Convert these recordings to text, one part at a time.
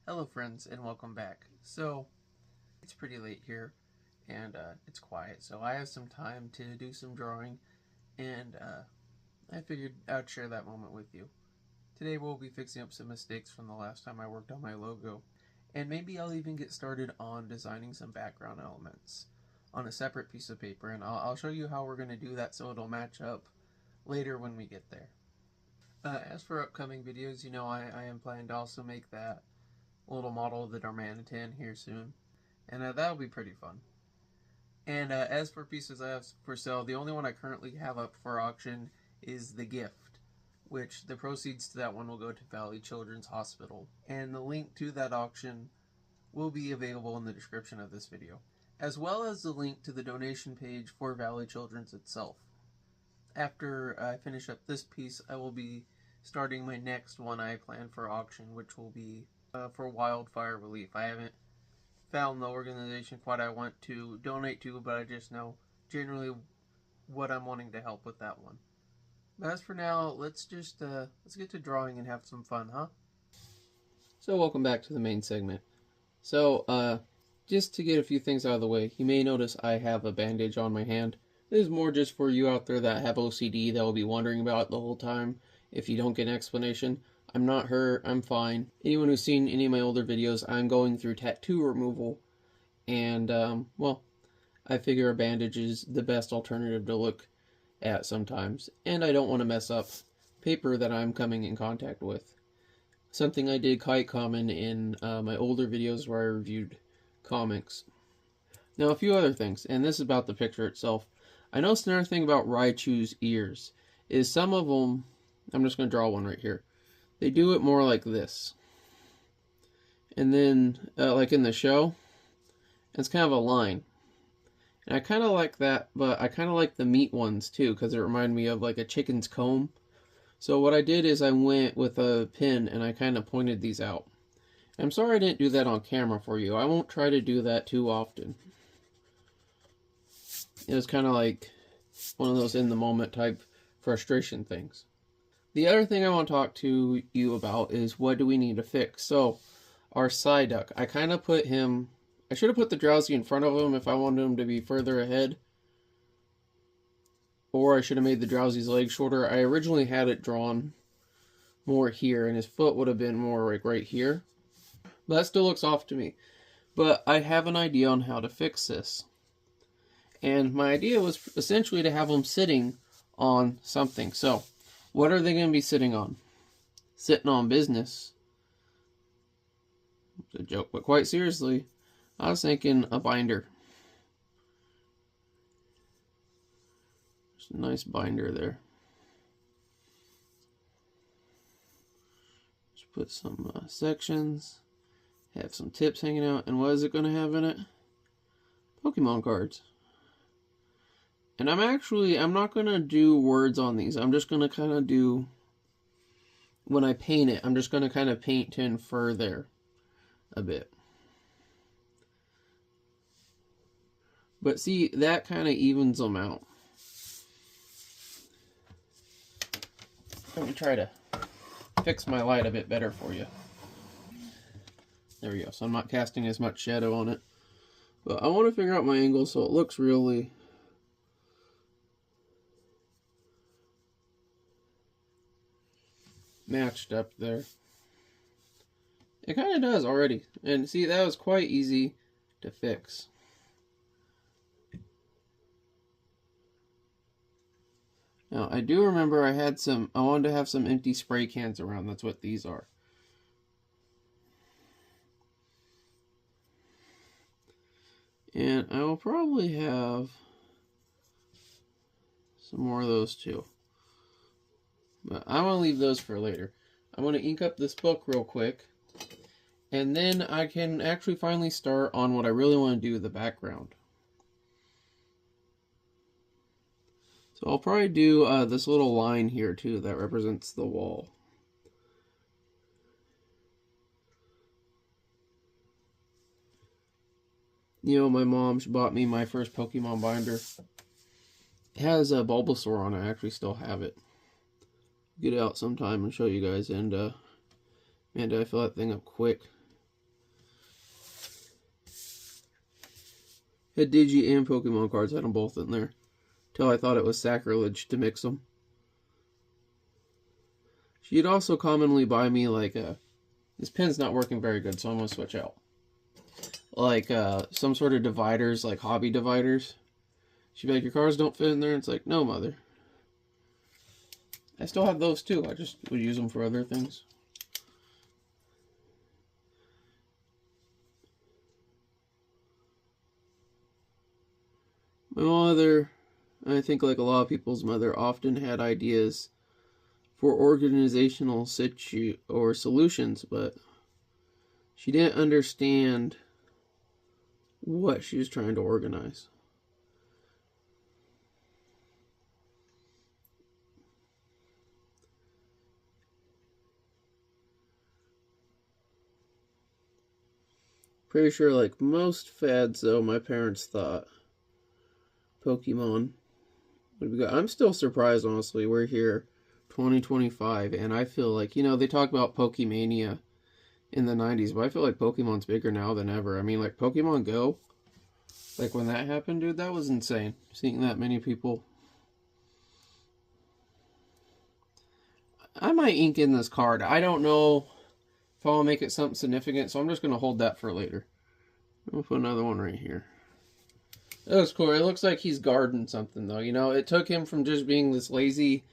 Hello friends and welcome back. So it's pretty late here and it's quiet, so I have some time to do some drawing, and I figured I'd share that moment with you. Today we'll be fixing up some mistakes from the last time I worked on my logo, and maybe I'll even get started on designing some background elements on a separate piece of paper, and I'll show you how we're going to do that so it'll match up later when we get there. As for upcoming videos, I am planning to also make that little model of the Darmanitan here soon, and that'll be pretty fun. And as for pieces I have for sale, the only one I currently have up for auction is the gift, which the proceeds to that one will go to Valley Children's Hospital, and the link to that auction will be available in the description of this video, as well as the link to the donation page for Valley Children's itself. After I finish up this piece, I will be starting my next one I plan for auction, which will be for wildfire relief. I haven't found the organization quite I want to donate to, but I just know generally what I'm wanting to help with that one. But as for now, let's get to drawing and have some fun, huh? So welcome back to the main segment. So just to get a few things out of the way, you may notice I have a bandage on my hand. This is more just for you out there that have OCD that will be wondering about it the whole time if you don't get an explanation. I'm not hurt, I'm fine. Anyone who's seen any of my older videos, I'm going through tattoo removal, and well, I figure a bandage is the best alternative to look at sometimes, and I don't want to mess up paper that I'm coming in contact with. Something I did quite common in my older videos where I reviewed comics. Now, a few other things, and this is about the picture itself. I noticed another thing about Raichu's ears is some of them, I'm just going to draw one right here. They do it more like this. And then, like in the show, it's kind of a line. And I kind of like that, but I kind of like the meat ones too, because it reminded me of like a chicken's comb. So what I did is I went with a pin and I kind of pointed these out. I'm sorry I didn't do that on camera for you. I won't try to do that too often. It was kind of like one of those in the moment type frustration things. The other thing I want to talk to you about is what do we need to fix. So our Psyduck, I kind of put him, I should have put the Drowsy in front of him if I wanted him to be further ahead. Or I should have made the Drowsy's leg shorter. I originally had it drawn more here, and his foot would have been more like right here. But that still looks off to me. But I have an idea on how to fix this. And my idea was essentially to have them sitting on something. So, what are they going to be sitting on? Sitting on business. It's a joke, but quite seriously, I was thinking a binder. There's a nice binder there. Just put some sections. Have some tips hanging out. And what is it going to have in it? Pokemon cards. And I'm not going to do words on these. I'm just going to kind of do, when I paint it, I'm just going to kind of paint to infer there a bit. But see, that kind of evens them out. Let me try to fix my light a bit better for you. There we go. So I'm not casting as much shadow on it. But I want to figure out my angle so it looks really matched up there. It kind of does already. And see, that was quite easy to fix. Now, I do remember I wanted to have some empty spray cans around. That's what these are. And I will probably have some more of those too. But I want to leave those for later. I'm going to ink up this book real quick. And then I can actually finally start on what I really want to do, the background. So I'll probably do this little line here too that represents the wall. You know, my mom, she bought me my first Pokemon binder. It has a Bulbasaur on it. I actually still have it. Get it out sometime and show you guys. And man, did I fill that thing up quick. Had Digi and Pokemon cards, had them both in there. Till I thought it was sacrilege to mix them. She'd also commonly buy me like a... This pen's not working very good, so I'm going to switch out. Like some sort of dividers, like hobby dividers. She'd be like, your cards don't fit in there. It's like, no, mother. I still have those too. I just would use them for other things. My mother, I think like a lot of people's mother, often had ideas for organizational solutions, but she didn't understand what she was trying to organize. Pretty sure, like most fads, though, my parents thought Pokemon would be good. I'm still surprised, honestly. We're here, 2025, and I feel like, you know, they talk about Pokemania in the 90s, but I feel like Pokemon's bigger now than ever. I mean, like, Pokemon Go, like, when that happened, dude, that was insane. Seeing that many people. I might ink in this card. I don't know if I'll make it something significant, so I'm just going to hold that for later. I'll put another one right here. That was cool. It looks like he's guarding something, though. You know, it took him from just being this lazy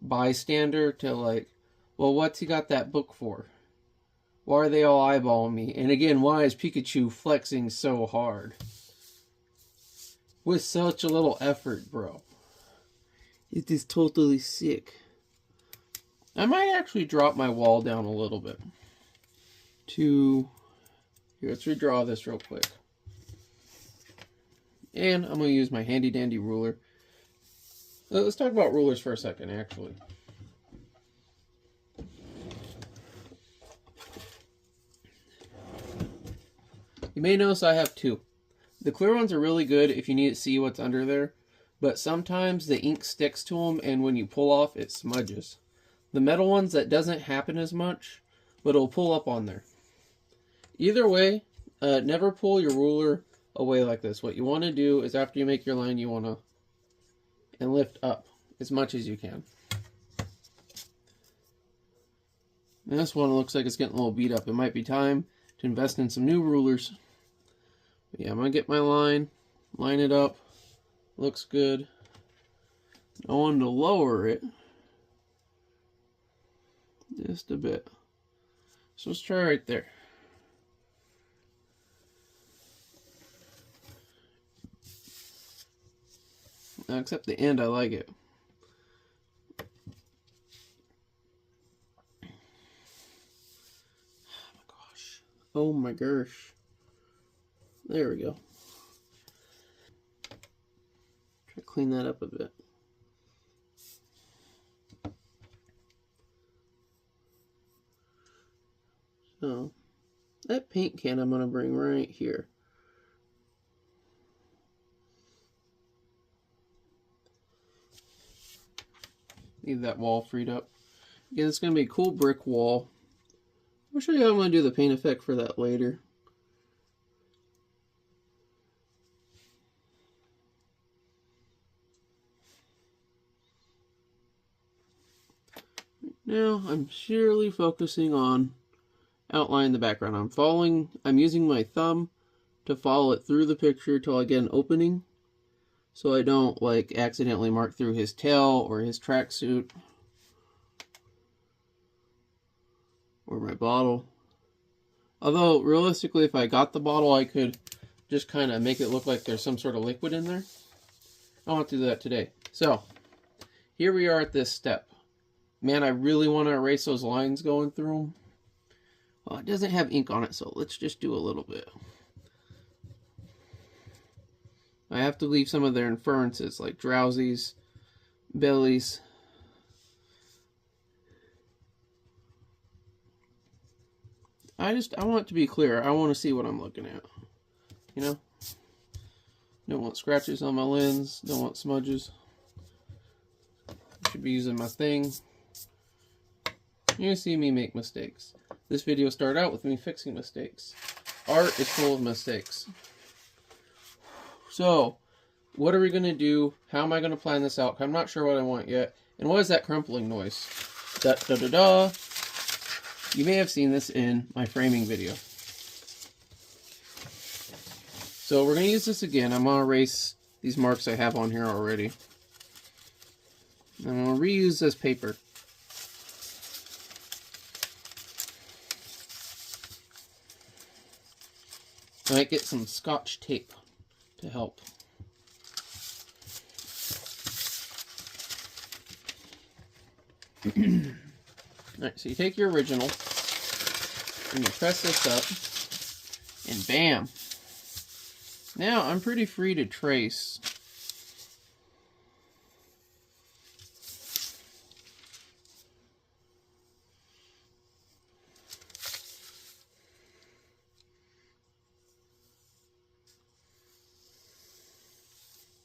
bystander to, like, well, what's he got that book for? Why are they all eyeballing me? And again, why is Pikachu flexing so hard? With such a little effort, bro. It is totally sick. I might actually drop my wall down a little bit. Here, let's redraw this real quick. And I'm going to use my handy dandy ruler. Let's talk about rulers for a second, actually. You may notice I have two. The clear ones are really good if you need to see what's under there, but sometimes the ink sticks to them, and when you pull off, it smudges. The metal ones, that doesn't happen as much, but it'll pull up on there. Either way, never pull your ruler away like this. What you want to do is after you make your line, you want to and lift up as much as you can. And this one looks like it's getting a little beat up. It might be time to invest in some new rulers. But yeah, I'm going to get my line it up. Looks good. I want to lower it just a bit. So let's try right there. Now, except the end, I like it. Oh my gosh. Oh my gosh. There we go. Try to clean that up a bit. So, that paint can I'm going to bring right here. Need that wall freed up. Again, it's going to be a cool brick wall. I'll show you how I'm going to do the paint effect for that later. Now, I'm sheerly focusing on outlining the background. I'm using my thumb to follow it through the picture till I get an opening, so I don't like accidentally mark through his tail or his tracksuit or my bottle. Although realistically, if I got the bottle, I could just kind of make it look like there's some sort of liquid in there. I don't want to do that today. So here we are at this step. Man, I really want to erase those lines going through them. Well, it doesn't have ink on it, so let's just do a little bit. I have to leave some of their inferences, like drowsies, bellies. I want it to be clear. I want to see what I'm looking at. You know? Don't want scratches on my lens. Don't want smudges. Should be using my thing. You're going to see me make mistakes. This video started out with me fixing mistakes. Art is full of mistakes. So, what are we going to do? How am I going to plan this out? I'm not sure what I want yet. And what is that crumpling noise? Da da da da. You may have seen this in my framing video. So we're going to use this again. I'm going to erase these marks I have on here already. I'm going to reuse this paper. I might get some Scotch tape to help. Alright, so you take your original and you press this up and bam! Now I'm pretty free to trace.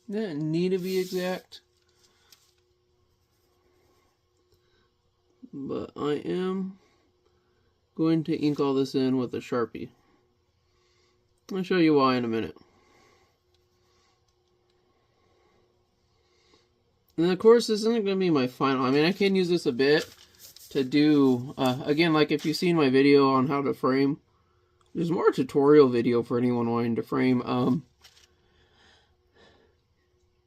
Doesn't need to be exact, but I am going to ink all this in with a Sharpie. I'll show you why in a minute. And of course, this isn't going to be my final. I mean, I can use this a bit to do, again, like if you've seen my video on how to frame, there's more tutorial video for anyone wanting to frame.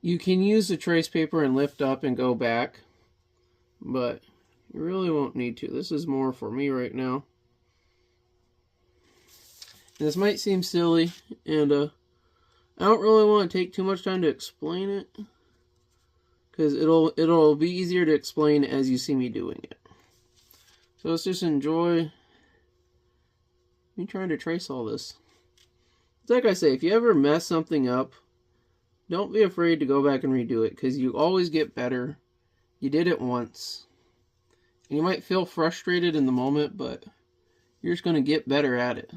You can use the trace paper and lift up and go back, but you really won't need to. This is more for me right now. And this might seem silly, and I don't really want to take too much time to explain it, because it'll be easier to explain as you see me doing it. So let's just enjoy me trying to trace all this. It's like I say, if you ever mess something up, don't be afraid to go back and redo it, because you always get better. You did it once. And you might feel frustrated in the moment, but you're just going to get better at it.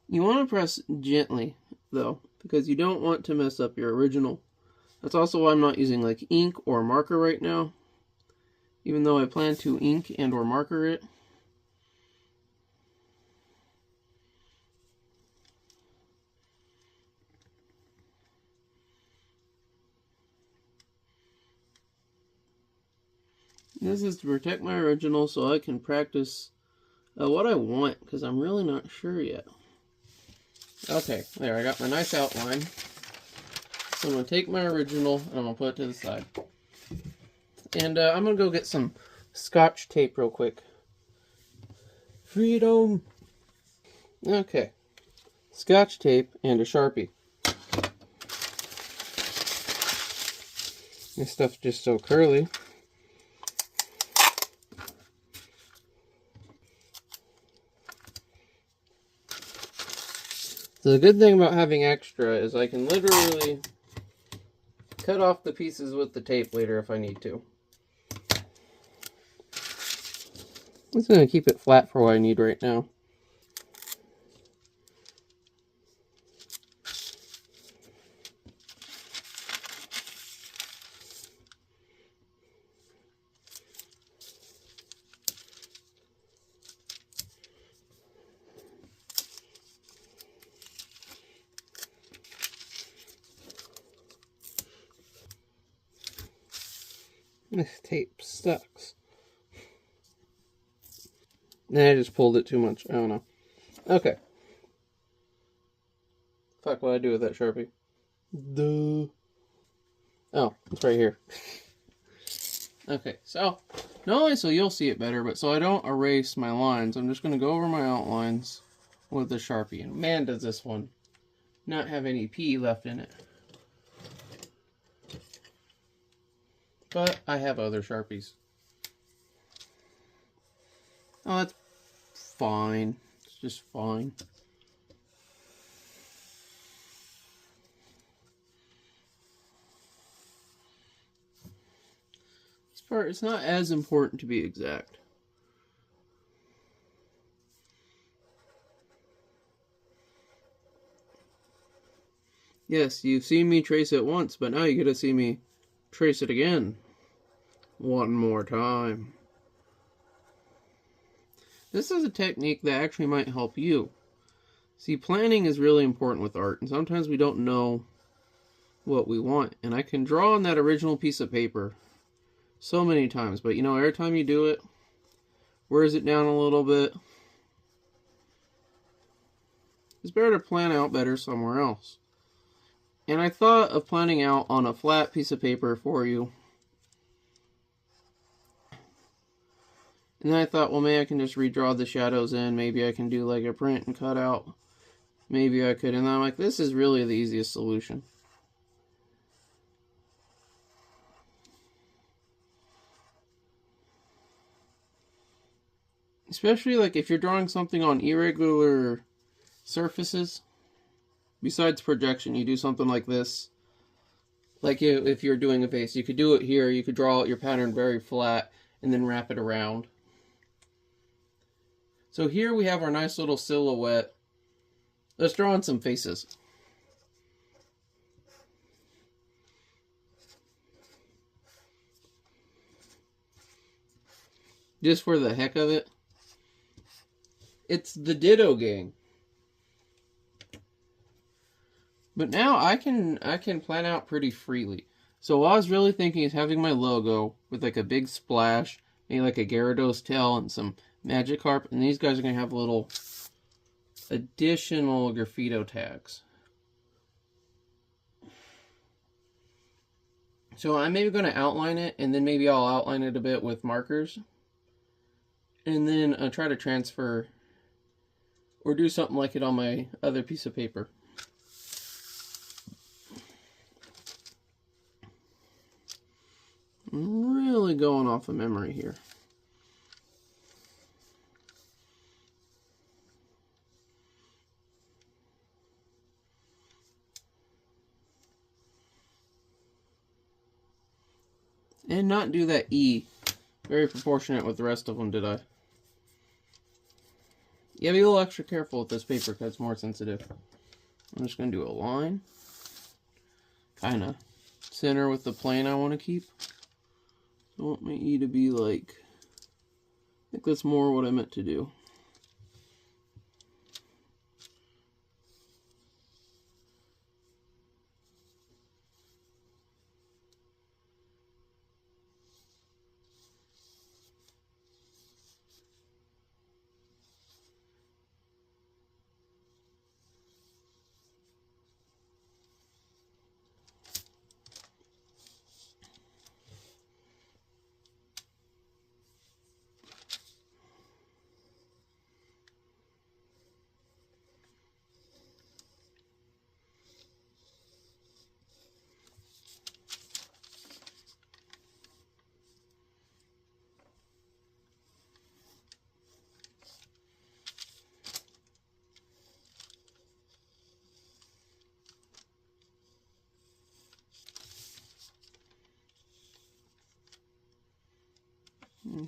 You want to press gently, though, because you don't want to mess up your original. That's also why I'm not using like ink or marker right now, even though I plan to ink and or marker it. This is to protect my original so I can practice what I want, because I'm really not sure yet. Okay, there, I got my nice outline. So I'm going to take my original and I'm going to put it to the side. And I'm going to go get some Scotch tape real quick. Freedom! Okay, Scotch tape and a Sharpie. This stuff's just so curly. So the good thing about having extra is I can literally cut off the pieces with the tape later if I need to. I'm just going to keep it flat for what I need right now. This tape sucks. Nah, I just pulled it too much. I don't know. Okay. Fuck, what do I do with that Sharpie? Duh. Oh, it's right here. Okay, so, not only so you'll see it better, but so I don't erase my lines, I'm just going to go over my outlines with the Sharpie. And man, does this one not have any P left in it. But I have other Sharpies. Oh, that's fine. It's just fine. This part, it's not as important to be exact. Yes, you've seen me trace it once, but now you get to see me trace it again. One more time. This is a technique that actually might help you. See, planning is really important with art, and sometimes we don't know what we want. And I can draw on that original piece of paper so many times, but you know, every time you do it, wears it down a little bit. It's better to plan out better somewhere else. And I thought of planning out on a flat piece of paper for you. And then I thought, well, maybe I can just redraw the shadows in. Maybe I can do like a print and cut out. Maybe I could. And then I'm like, this is really the easiest solution. Especially like if you're drawing something on irregular surfaces. Besides projection, you do something like this. Like if you're doing a vase, you could do it here. You could draw out your pattern very flat and then wrap it around. So here we have our nice little silhouette. Let's draw on some faces. Just for the heck of it. It's the Ditto Gang. But now I can plan out pretty freely. So what I was really thinking is having my logo with like a big splash, maybe like a Gyarados tail and some Magikarp, and these guys are going to have little additional graffito tags. So I'm maybe going to outline it, and then maybe I'll outline it a bit with markers. And then I'll try to transfer or do something like it on my other piece of paper. I'm really going off of memory here. And not do that E. Very proportionate with the rest of them, did I? Yeah, be a little extra careful with this paper because it's more sensitive. I'm just going to do a line. Kind of center with the plane I want to keep. I want my E to be like, I think that's more what I meant to do.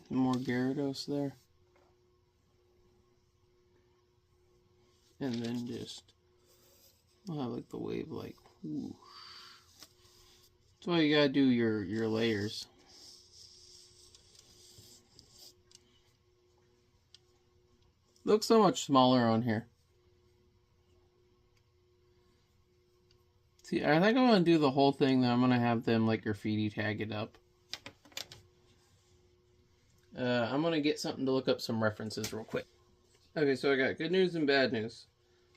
Some more Gyarados there. And then just, I'll have like the wave like, whoosh. That's why you gotta do your layers. Looks so much smaller on here. See, I think I'm gonna do the whole thing, then I'm gonna have them like graffiti tag it up. I'm gonna get something to look up some references real quick. Okay, so I got good news and bad news.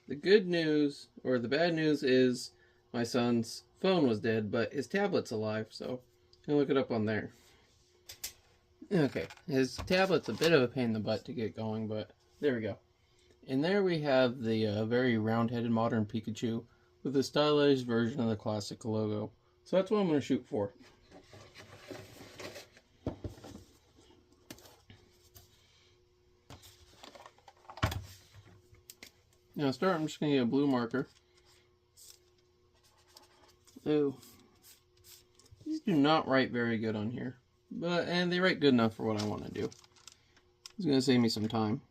The good news, or the bad news, is my son's phone was dead, but his tablet's alive, so I can look it up on there. Okay, his tablet's a bit of a pain in the butt to get going, but there we go. And there we have the very round-headed modern Pikachu with a stylized version of the classic logo. So that's what I'm going to shoot for. Now to start, I'm just going to get a blue marker. Oh, these do not write very good on here, and they write good enough for what I want to do. It's going to save me some time.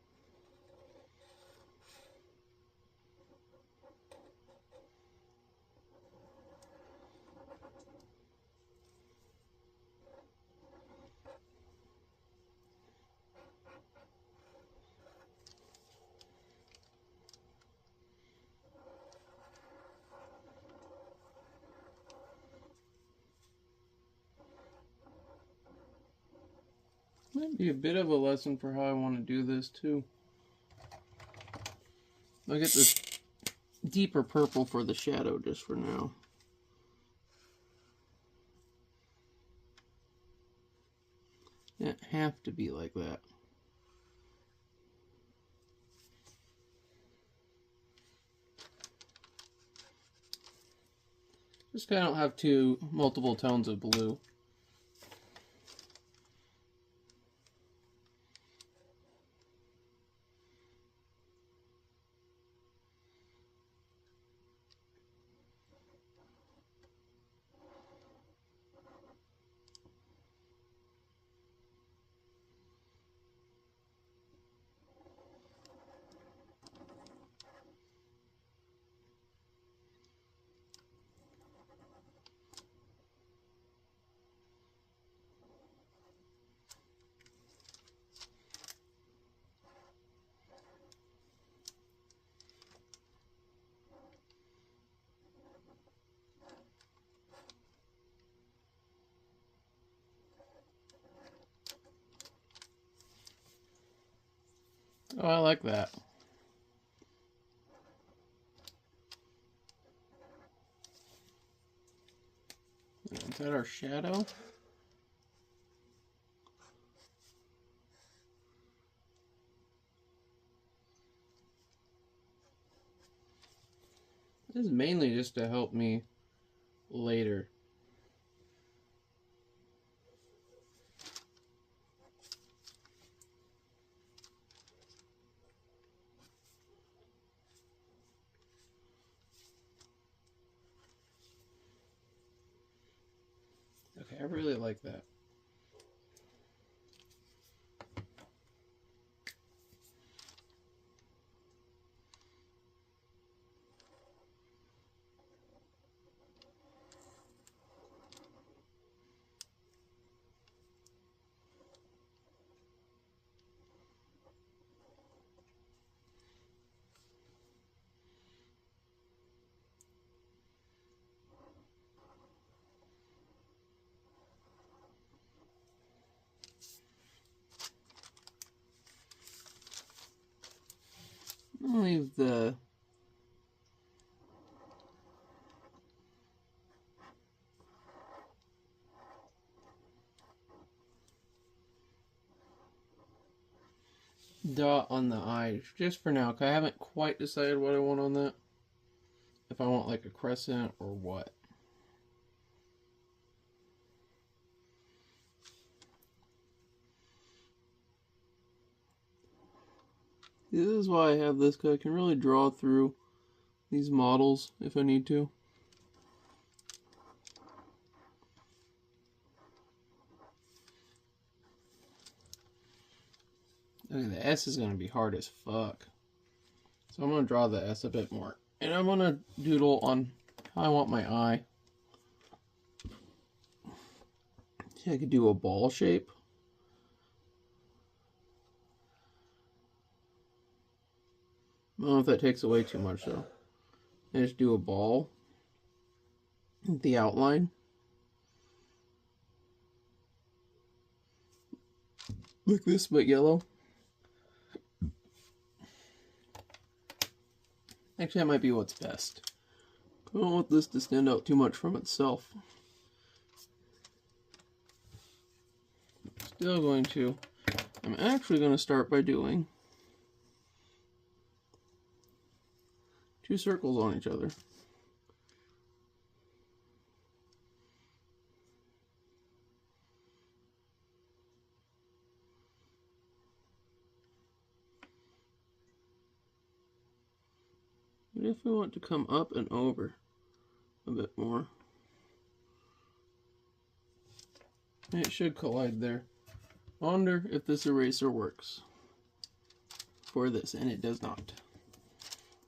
Might be a bit of a lesson for how I want to do this too. I'll get this deeper purple for the shadow just for now. It have to be like that. Just kind of have multiple tones of blue. Oh, I like that. Is that our shadow? This is mainly just to help me later. Okay, I really like that. I'll leave the dot on the eye just for now, because I haven't quite decided what I want on that. If I want like a crescent or what. This is why I have this, because I can really draw through these models if I need to. Okay, the S is going to be hard as fuck. So I'm going to draw the S a bit more. And I'm going to doodle on how I want my eye. See, I could do a ball shape. I don't know if that takes away too much though. I just do a ball. The outline. Like this, but yellow. Actually, that might be what's best. I don't want this to stand out too much from itself. I'm actually going to start by doing 2 circles on each other. But if we want to come up and over a bit more, it should collide there. I wonder if this eraser works for this, and it does not.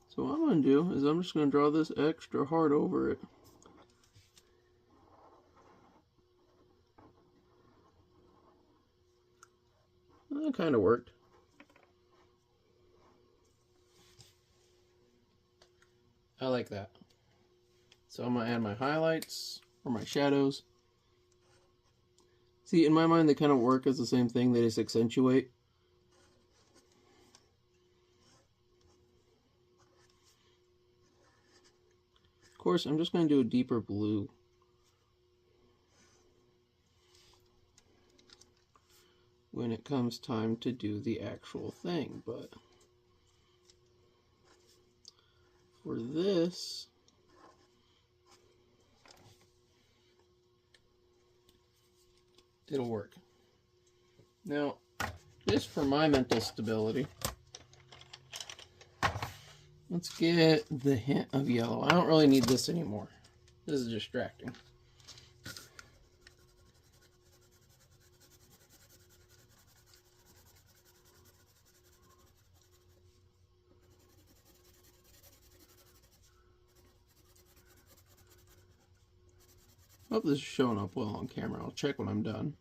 So what I'm going to do is I'm just going to draw this extra hard over it. That kind of worked. I like that. So I'm going to add my highlights or my shadows. See, in my mind, they kind of work as the same thing. They just accentuate. Of course, I'm just going to do a deeper blue. When it comes time to do the actual thing, but for this, it'll work. Now, just for my mental stability, let's get the hint of yellow. I don't really need this anymore. This is distracting. Hope this is showing up well on camera. I'll check when I'm done.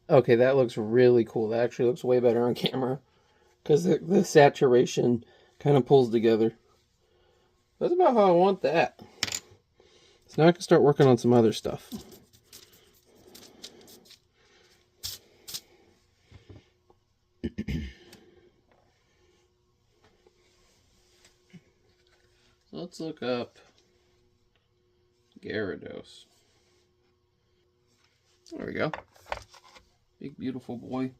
Okay, that looks really cool. That actually looks way better on camera because the saturation kind of pulls together. That's about how I want that. So now I can start working on some other stuff. So let's look up Gyarados. There we go. Big, beautiful boy.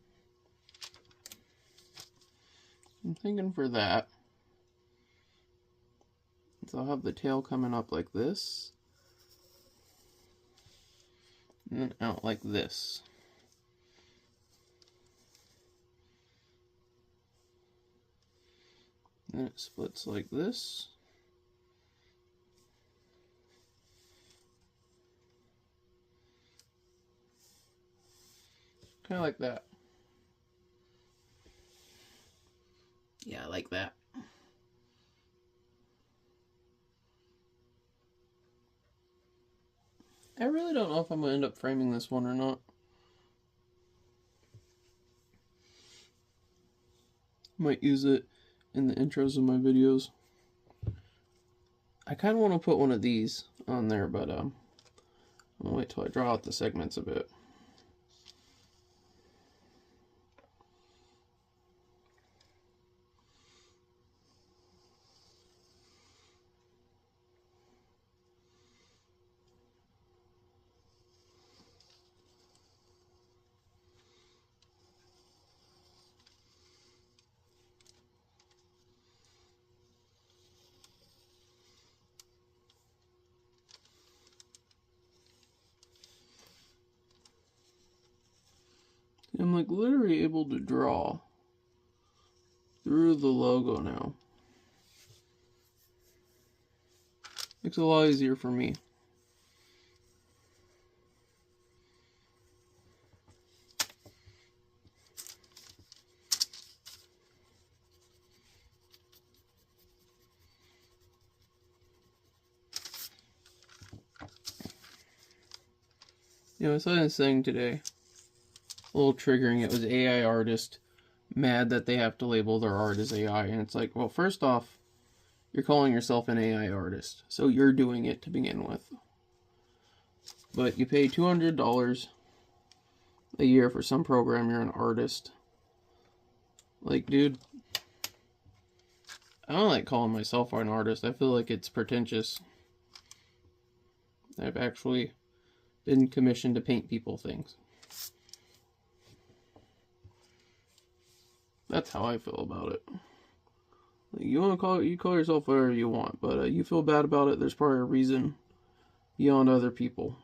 I'm thinking for that, so I'll have the tail coming up like this, and then out like this. Then it splits like this. Kind of like that. Yeah, I like that. I really don't know if I'm going to end up framing this one or not. Might use it in the intros of my videos. I kind of want to put one of these on there, but I'll wait till I draw out the segments a bit. I'm like literally able to draw through the logo now. Makes it a lot easier for me. You know, I saw this thing today, a little triggering. It was AI artist mad that they have to label their art as AI, and it's like, well, first off, you're calling yourself an AI artist, so you're doing it to begin with. But you pay $200 a year for some program, you're an artist. Like, dude, I don't like calling myself an artist. I feel like it's pretentious. I've actually been commissioned to paint people things. That's how I feel about it. Like, you want to call yourself whatever you want, but you feel bad about it, there's probably a reason beyond other people.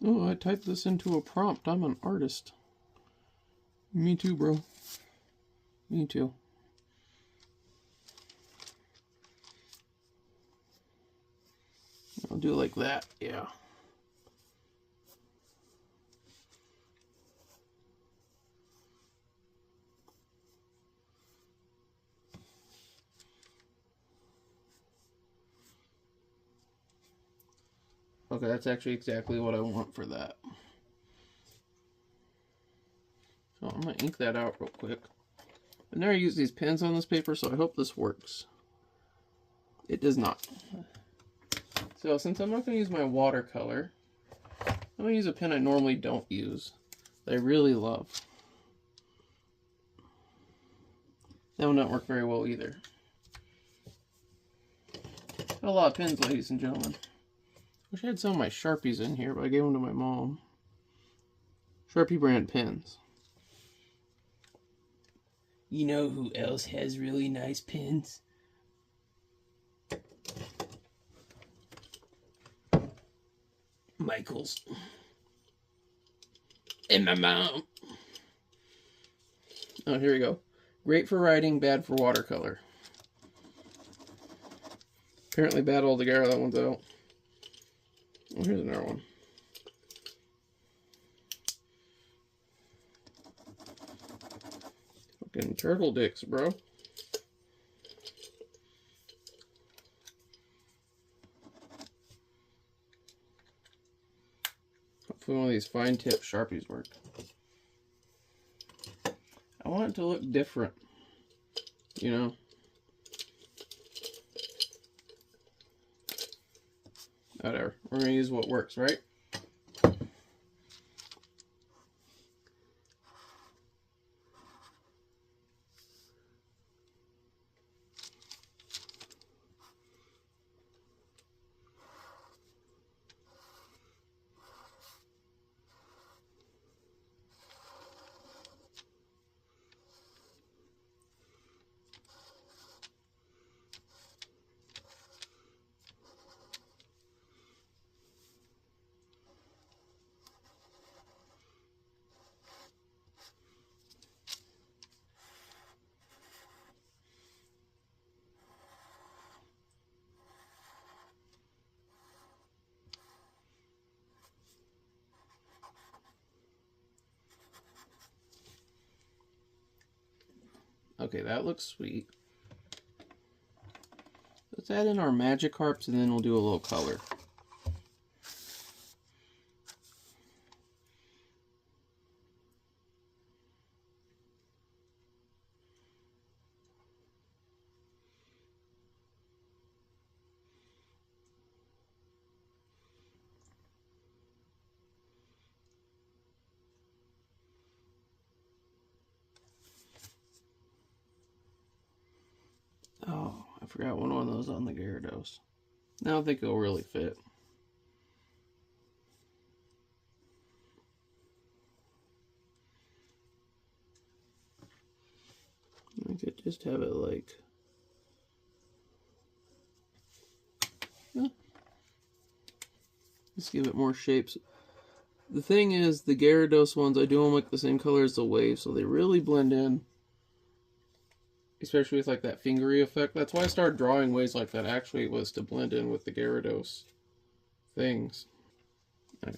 Oh, I typed this into a prompt. I'm an artist. Me too, bro. Me too. I'll do it like that, yeah. Okay, that's actually exactly what I want for that. So I'm going to ink that out real quick. I've never used these pens on this paper, so I hope this works. It does not. So since I'm not going to use my watercolor, I'm going to use a pen I normally don't use, that I really love. That will not work very well either. Got a lot of pens, ladies and gentlemen. Wish I had some of my Sharpies in here, but I gave them to my mom. Sharpie brand pens. You know who else has really nice pens? Michael's. And my mom. Oh, here we go. Great for writing, bad for watercolor. Apparently bad altogether, that one's out. Oh, here's another one. Fucking turtle dicks, bro. Hopefully one of these fine tip Sharpies work. I want it to look different, you know? Whatever. We're going to use what works, right? Okay, that looks sweet. Let's add in our Magikarps and then we'll do a little color. Oh, I forgot one of those on the Gyarados. Now I think it'll really fit. I could just have it like... Let's give it more shapes. The thing is, the Gyarados ones, I do them like the same color as the wave, so they really blend in. Especially with like that fingery effect. That's why I started drawing waves like that, actually, was to blend in with the Gyarados things. Okay.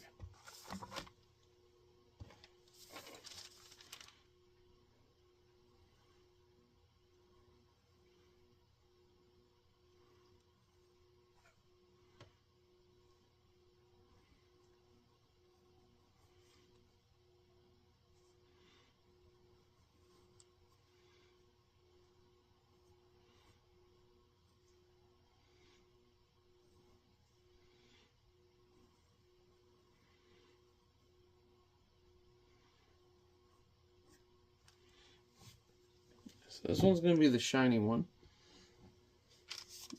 So this one's going to be the shiny one.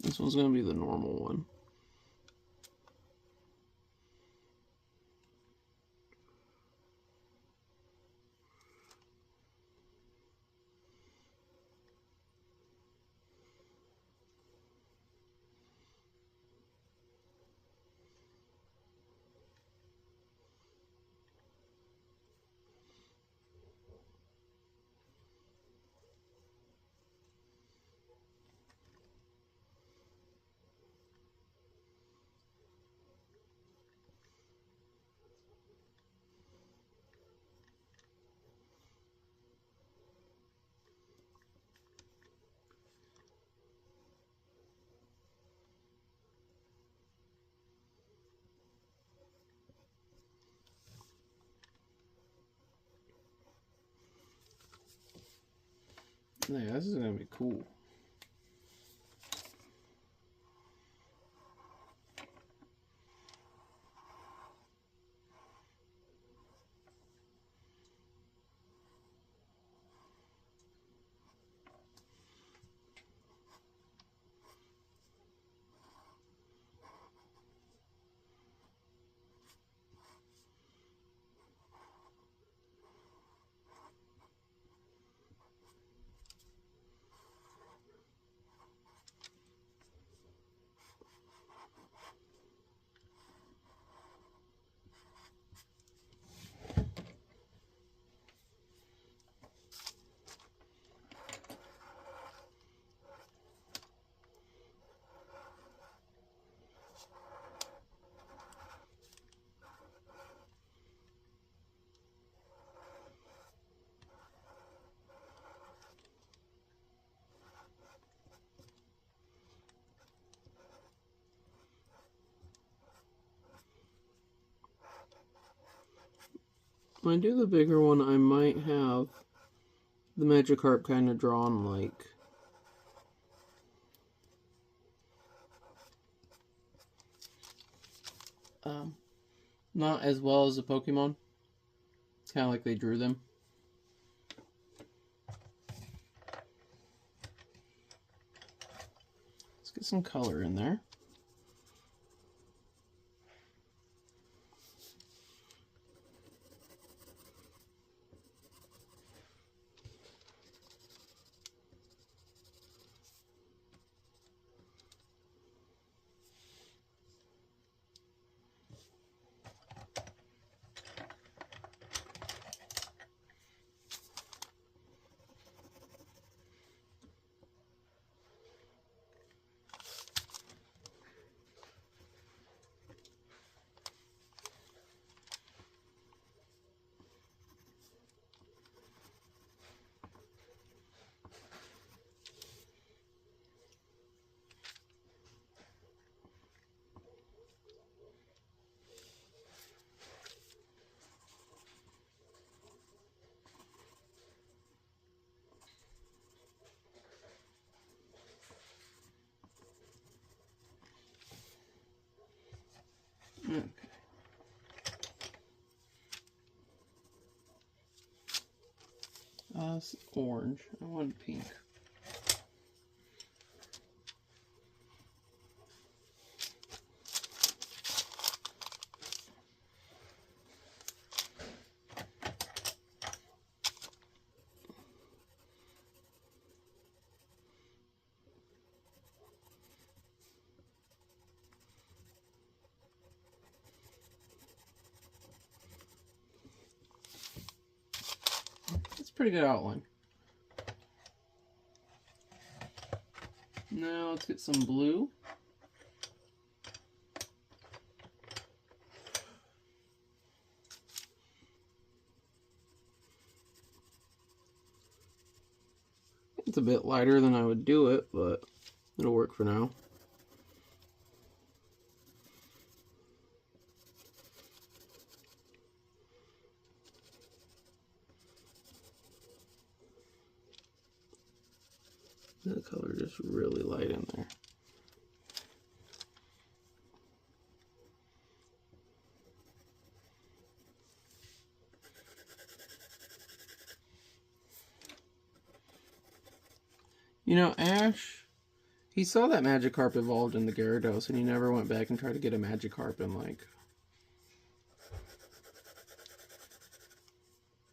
This one's going to be the normal one. Yeah, this is gonna be cool. When I do the bigger one, I might have the Magikarp kind of drawn like not as well as the Pokemon. Kind of like they drew them. Let's get some color in there. Okay. It's orange. I want pink. It's a pretty good outline. Now let's get some blue. It's a bit lighter than I would do it, but it'll work for now. The color just really light in there. You know, Ash, he saw that Magikarp evolved in the Gyarados, and he never went back and tried to get a Magikarp in, like,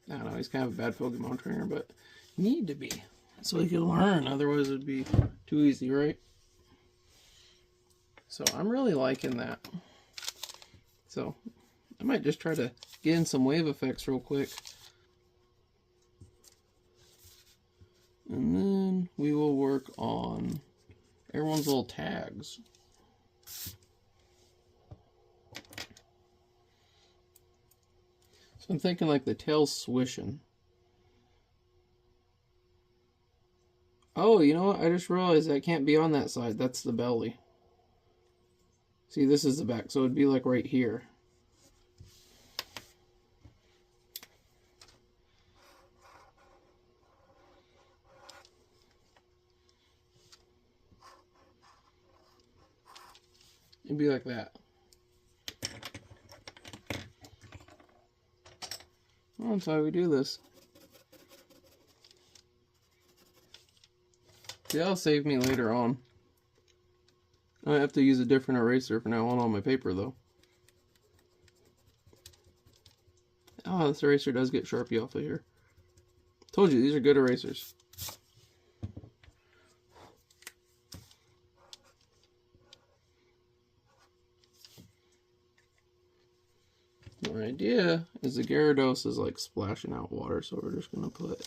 I don't know, he's kind of a bad Pokemon trainer, but you need to be, so he can learn, otherwise it'd be too easy, right? So I'm really liking that. So I might just try to get in some wave effects real quick. And then we will work on everyone's little tags. So I'm thinking like the tail's swishing. Oh, you know what? I just realized I can't be on that side. That's the belly. See, this is the back, so it'd be like right here. it'd be like that. Well, that's why we do this. That'll save me later on. I have to use a different eraser from now on my paper, though. Oh, this eraser does get Sharpie off of here. Told you, these are good erasers. My idea is the Gyarados is like splashing out water, so we're just going to put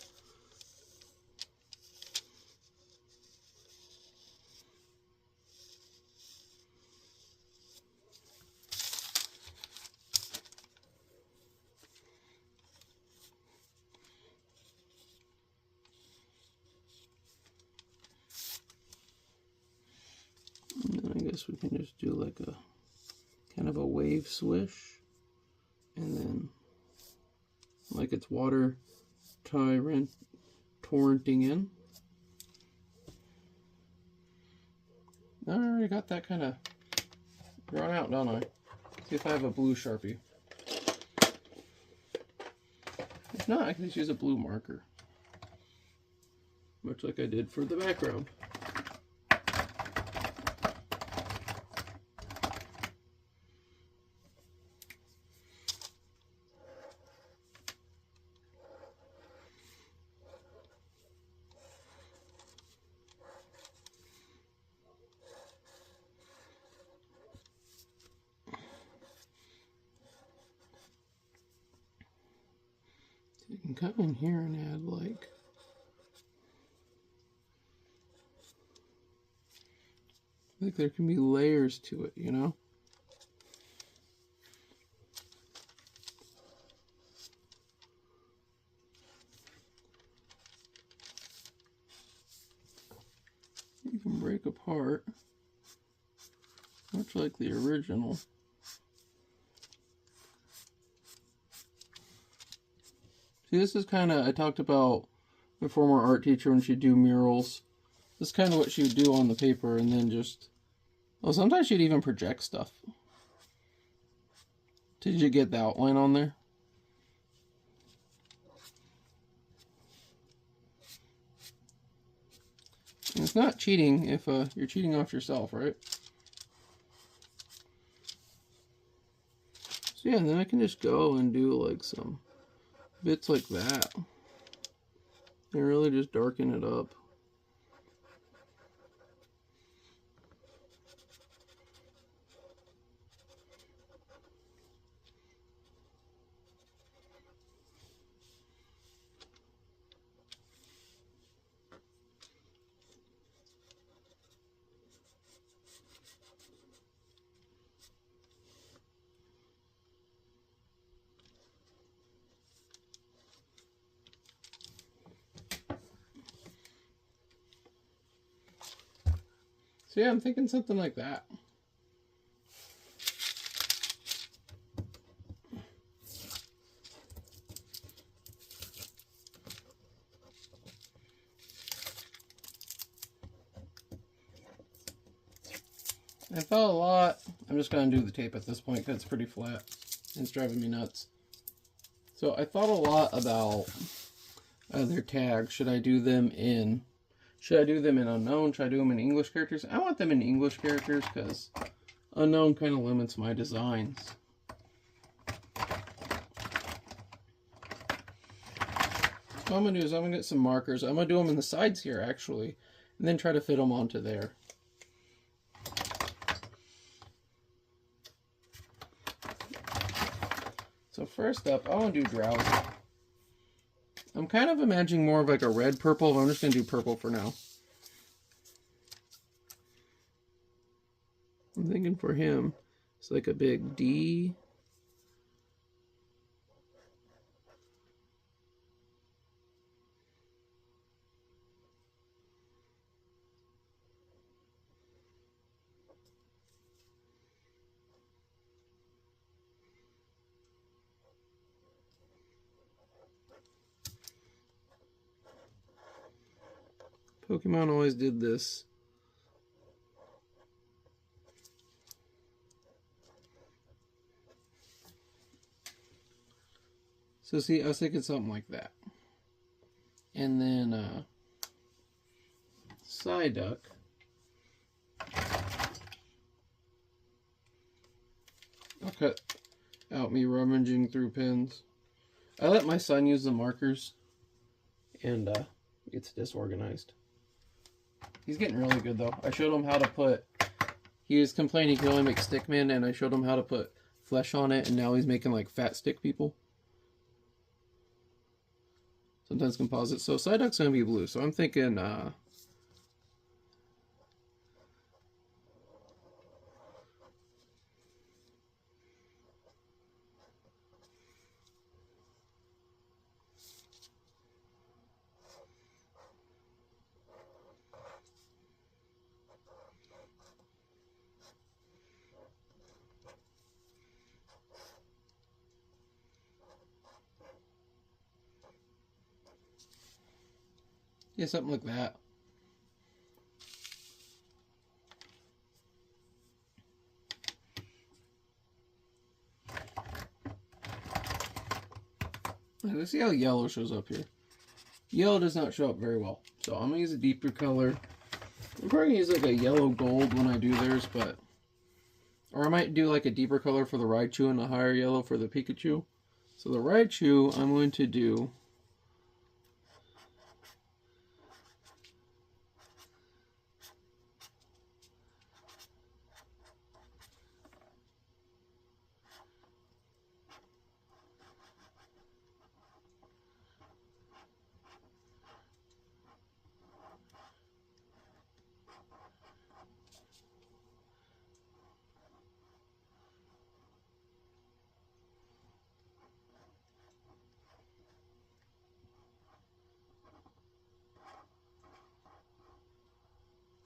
and then I guess we can just do like a kind of a wave swish, and then like it's water torrenting in. I already got that kind of drawn out, don't I? See if I have a blue Sharpie. If not, I can just use a blue marker, much like I did for the background. You can come in here and add like there can be layers to it, you know? You can break apart, much like the original. See, this is kind of, I talked about my former art teacher when she'd do murals. This is kind of what she would do on the paper, and then just, well, sometimes she'd even project stuff. Did you get the outline on there? And it's not cheating if you're cheating off yourself, right? So yeah, and then I can just go and do like some bits like that and really just darken it up. So yeah, I'm thinking something like that. I felt a lot. I'm just going to do the tape at this point because it's pretty flat. It's driving me nuts. So I thought a lot about their tags. Should I do them in unknown? Should I do them in English characters? I want them in English characters because unknown kind of limits my designs. So what I'm going to do is I'm going to get some markers. I'm going to do them in the sides here actually, and then try to fit them onto there. So first up, I want to do drowsy. I'm kind of imagining more of like a red purple, but I'm just going to do purple for now. I'm thinking for him, it's like a big D. Pokemon always did this. So see, I was thinking something like that. And then side duck. I'll cut out me rummaging through pins. I let my son use the markers, and it's disorganized. He's getting really good though. I showed him how to put, he was complaining he can only make stick men, and I showed him how to put flesh on it, and now he's making like fat stick people. Sometimes composite. So side duck's gonna be blue. So I'm thinking yeah, something like that. Let's see how yellow shows up here. Yellow does not show up very well, so I'm gonna use a deeper color. I'm probably gonna use like a yellow gold when I do theirs, but or I might do like a deeper color for the Raichu and a higher yellow for the Pikachu. So the Raichu, I'm going to do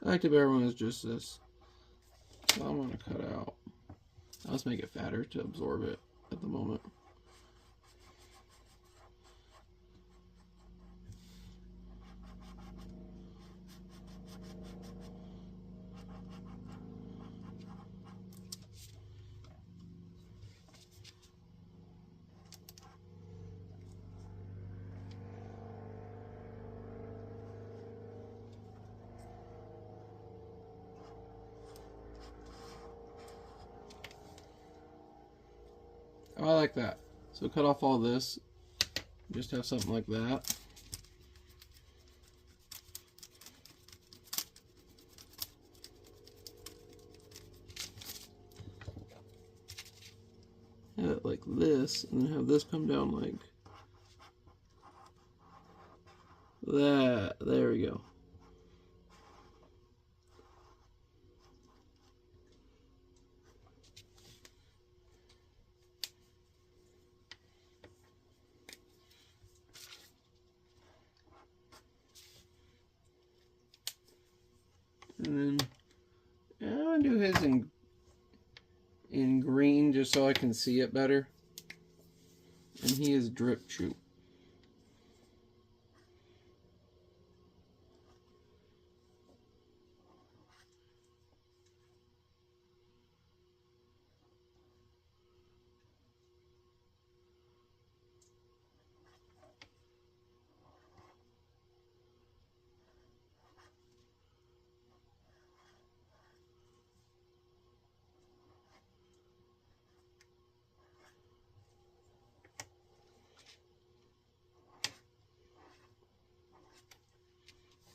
I like to bear one is just this. So I'm going to cut out. Let's make it fatter to absorb it at the moment. Oh, I like that. So cut off all this. Just have something like that. Have it like this, and then have this come down like that. There we go. And then I'm going to do his in green just so I can see it better. And he is drip chew.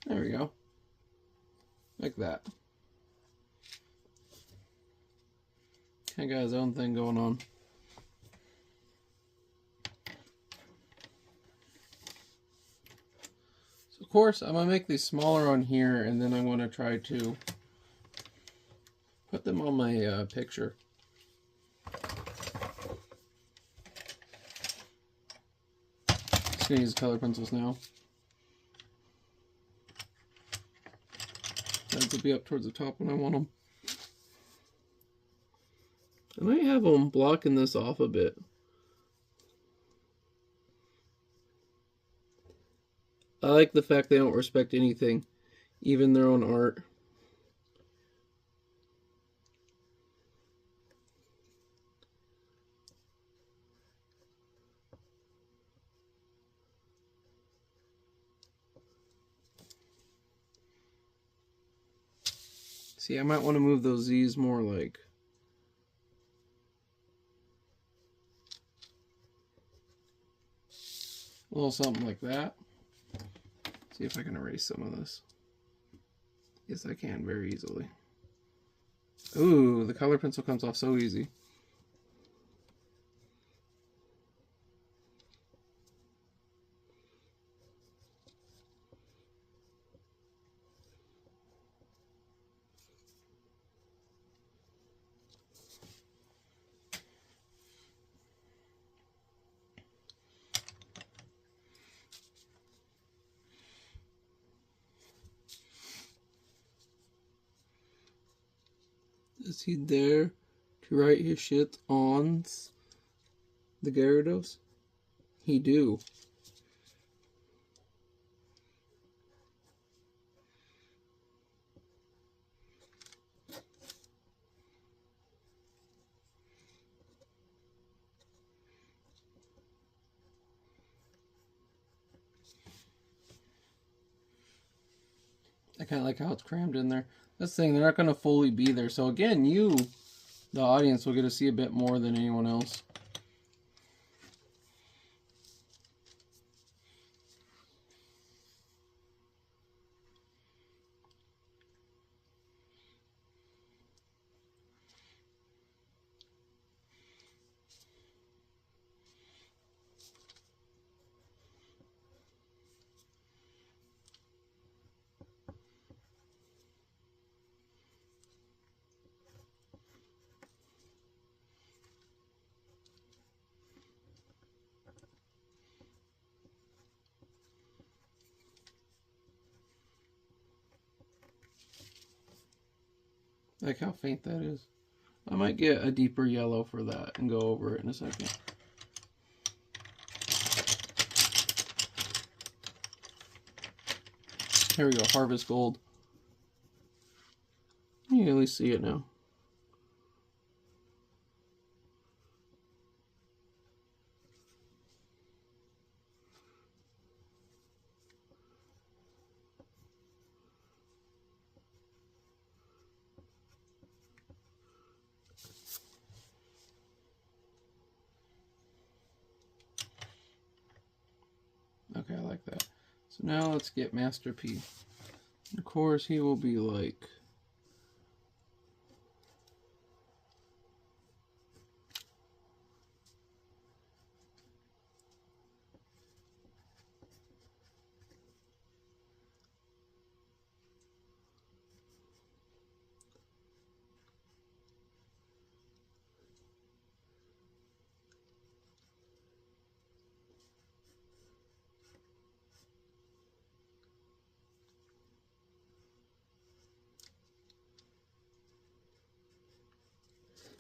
There we go. Like that. Kind of got his own thing going on. So of course, I'm going to make these smaller on here, and then I'm going to try to put them on my picture. Just going to use color pencils now. That will be up towards the top when I want them. I might have them blocking this off a bit. I like the fact they don't respect anything, even their own art. See, I might want to move those Z's more like... a little something like that. See if I can erase some of this. Yes, I can very easily. Ooh, the color pencil comes off so easy. Is he there to write his shit on the Gyarados? He do. I kind of like how it's crammed in there. That's the thing, they're not going to fully be there. So again, you, the audience, will get to see a bit more than anyone else. I like how faint that is. I might get a deeper yellow for that and go over it in a second. Here we go, Harvest Gold. You can at least see it now. Okay, I like that. So now let's get Master P. Of course, he will be like...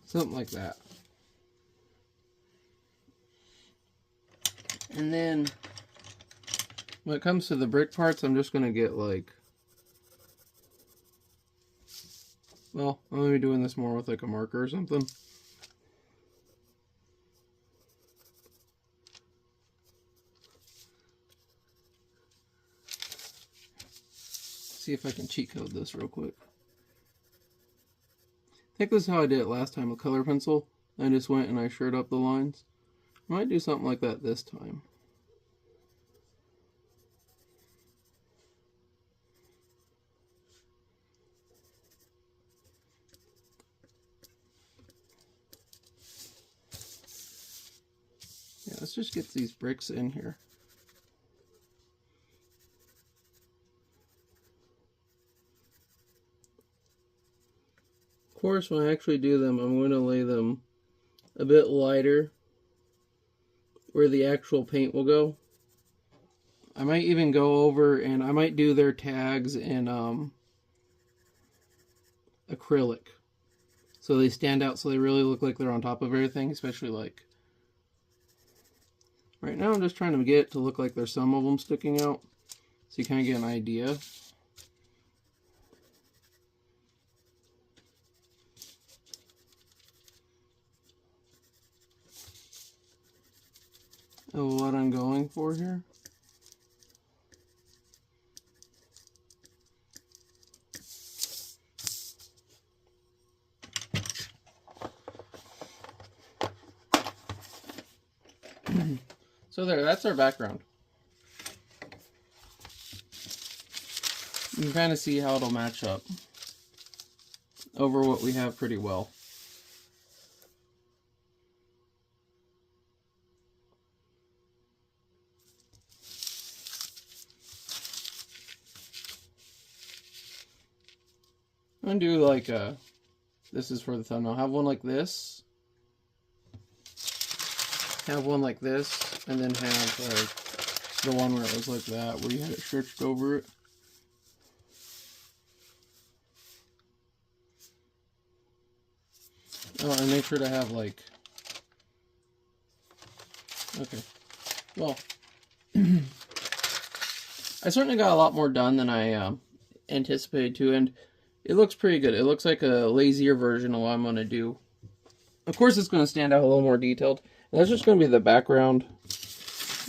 something like that. And then, when it comes to the brick parts, I'm just going to get like... Well, I'm going to be doing this more with like a marker or something. See if I can cheat code this real quick. I think this is how I did it last time with color pencil. I just went and I shirred up the lines. I might do something like that this time. Yeah, let's just get these bricks in here. Of course, when I actually do them, I'm going to lay them a bit lighter where the actual paint will go. I might even go over and I might do their tags in acrylic. So they stand out so they really look like they're on top of everything, especially like... Right now I'm just trying to get it to look like there's some of them sticking out. So you kind of get an idea. Of what I'm going for here. So there, that's our background. You can kind of see how it'll match up over what we have pretty well. I'm gonna do like this is for the thumbnail. Have one like this. Have one like this, and then have like the one where it was like that, where you had it stretched over it. Oh, and make sure to have like, okay, well, I certainly got a lot more done than I anticipated to, and it looks pretty good. It looks like a lazier version of what I'm going to do. Of course, it's going to stand out a little more detailed. And that's just going to be the background.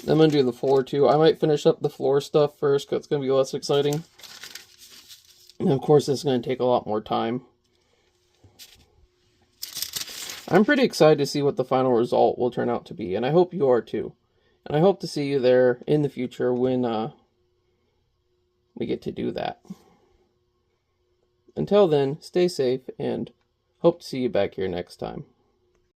I'm going to do the floor too. I might finish up the floor stuff first, because it's going to be less exciting. And of course, it's going to take a lot more time. I'm pretty excited to see what the final result will turn out to be, and I hope you are too. And I hope to see you there in the future when we get to do that. Until then, stay safe, and hope to see you back here next time.